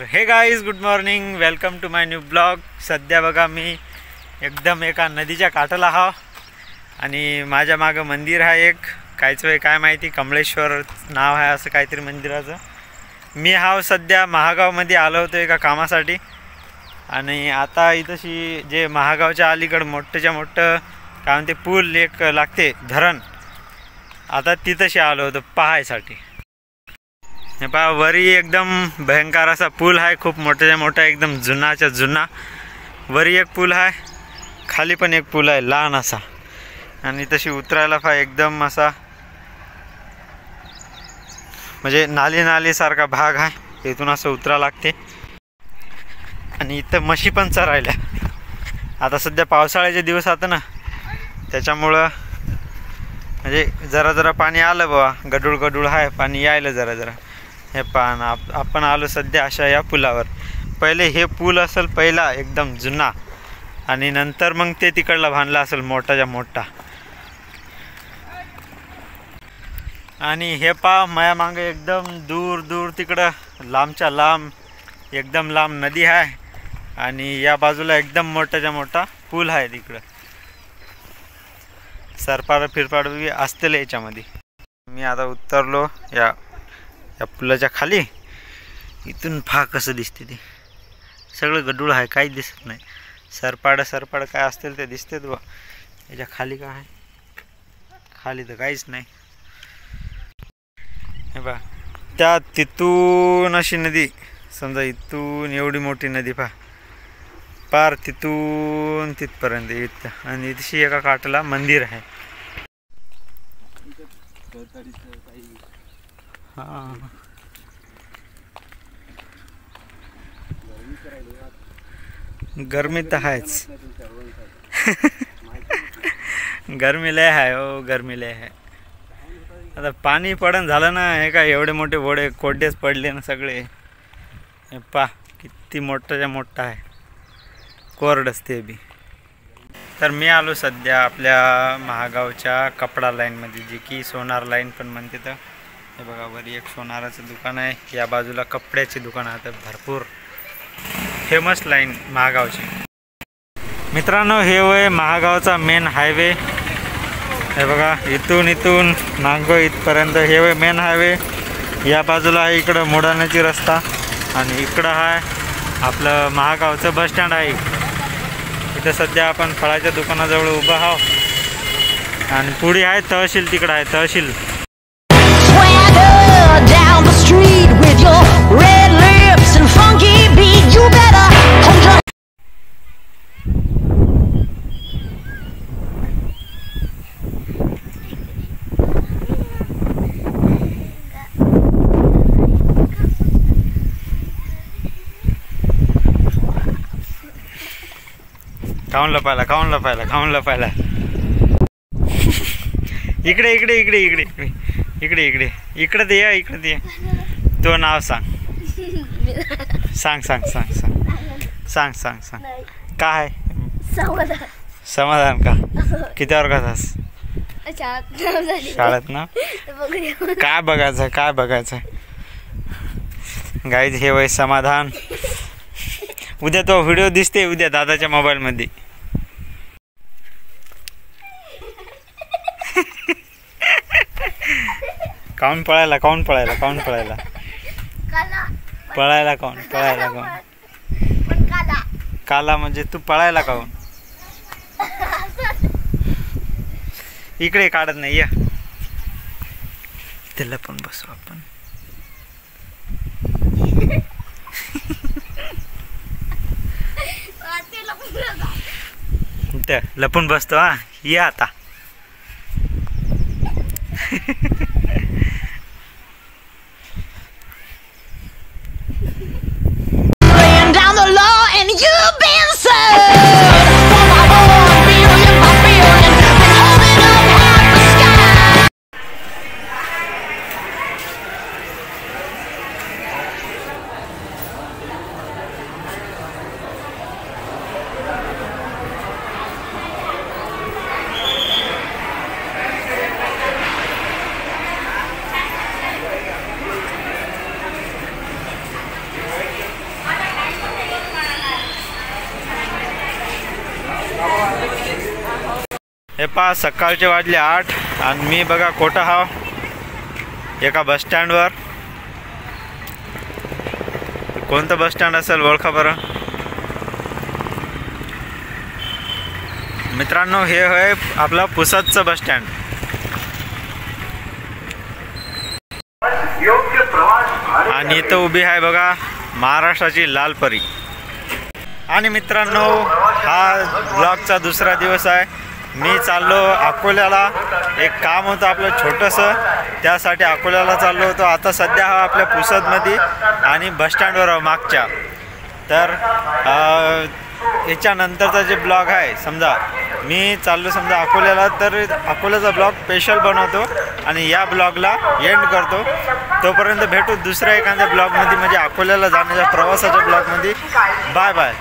तर hey guys good morning, welcome to my new blog. सध्या बघा मी एकदम एका नदीच्या काठाला हाव आणि माझ्या मागं मंदिर आहे एक. कायचं आहे काय माहिती, कमळेश्वर नाव आहे असं काहीतरी मंदिराचं. मी हाव सध्या महागावमध्ये आलो होतो एका कामासाठी आणि आता इथंशी जे महागावच्या अलीकडं मोठ्याच्या मोठं काय म्हणते पूल एक लागते धरण, आता तिथंशी आलो होतो पाहायसाठी. हे पहा वरी एकदम भयंकर असा पूल आहे, खूप मोठ्याच्या मोठा, एकदम जुनाच्या जुना. वरी एक पूल आहे, खाली पण एक पूल आहे लहान असा, आणि तशी उतरायला पहा एकदम असा म्हणजे नाली सारखा भाग आहे, इथून असं उतरा लागते. आणि इथं म्हशी पण चरायल्या. आता सध्या पावसाळ्याचे दिवस आता ना, त्याच्यामुळं म्हणजे जरा जरा पाणी आलं बाबा, गडूळ गडूळ आहे पाणी यायला जरा जरा. हे पान आपण आलो सध्या अशा या पुलावर. पहिले हे पूल असेल पहिला एकदम जुना, आणि नंतर मग ते तिकडला बांधला असेल मोठाच्या मोठा. आणि हे पा माया मागे एकदम दूर दूर तिकडं लांबच्या लांब एकदम लांब नदी आहे, आणि या बाजूला एकदम मोठाच्या मोठा पूल आहे. तिकडं सरपाड फिरपाड असतील याच्यामध्ये. मी आता उतरलो या पुलाच्या खाली. इथून पहा कसं दिसते ते, सगळं गडूळ आहे, काहीच दिसत नाही. सरपाड काय असतील ते दिसतेत बा. याच्या खाली काय आहे, खाली तर काहीच नाही. हे बा त्या तिथून अशी नदी, समजा इथून एवढी मोठी नदी पहा, पार तिथून तिथपर्यंत इथं. आणि इथशी एका काठाला मंदिर आहे. हां गरमी तर आहेच. गरमी लय आहे हो, गरमी लय आहे. आता पाणी पडण झालं ना, हे काय एवढे मोठे वडे कोड्डेच पडले ना सगळे. हे पा किती मोठाच्या मोठा आहे, कोरडच ते बी. तर मी आलो सध्या आपल्या महागावच्या कपडा लाईनमध्ये, जी की सोनार लाईन पण म्हणते. तर हे बघा वरी एक सोनाराचं दुकान आहे, या बाजूला कपड्याची दुकान आहे, भरपूर फेमस लाईन महागावची. मित्रांनो हे वय महागावचा मेन हायवे. हे बघा इथून नांगो इथपर्यंत हे वय मेन हायवे. या बाजूला आहे इकडं मोडाण्याची रस्ता, आणि इकडं आहे आपलं महागावचं बस स्टँड आहे. इथं सध्या आपण फळाच्या दुकानाजवळ उभं आहोत, आणि पुढे आहे तहसील, तिकडं आहे तहसील. खाऊन लपायला इकडे ते ये. तो नाव सांग. काय समाधान का? किती वर्गात आहेस? शाळेत ना. काय बघायचं गाईज हे वय समाधान. उद्या तो व्हिडिओ दिसते उद्या दादाच्या मोबाईलमध्ये. काऊन पळायला काला म्हणजे तू पळायला काऊन? इकडे काढत नाही या, त्याला पण बसू आपण. लपून बसतो हा, ये आता. हे पहा सकाळचे वाजले 8 आणि मी बघा कोटा हाव एका बस स्टँडवर. कोणतं बस स्टँड असेल ओळखा बरं मित्रांनो. हे आहे आपलं पुसदचं बस स्टँड. आणि इथं उभी आहे बघा महाराष्ट्राची लाल परी. आणि मित्रांनो हा ब्लॉगचा दुसरा दिवस आहे. मी चाललो अकोल्याला. एक काम होतं आपलं छोटंसं, त्यासाठी अकोल्याला चाललो होतो. आता सध्या हा आपल्या पुसदमध्ये आणि बसस्टँडवर मागच्या. तर याच्यानंतरचा जे ब्लॉग आहे समजा मी चाललो समजा अकोल्याला, तर अकोल्याचा ब्लॉग स्पेशल बनवतो आणि या ब्लॉगला एंड करतो. तोपर्यंत भेटू दुसऱ्या एखाद्या ब्लॉगमध्ये, म्हणजे अकोल्याला जाण्याच्या प्रवासाच्या ब्लॉगमध्ये. Bye bye.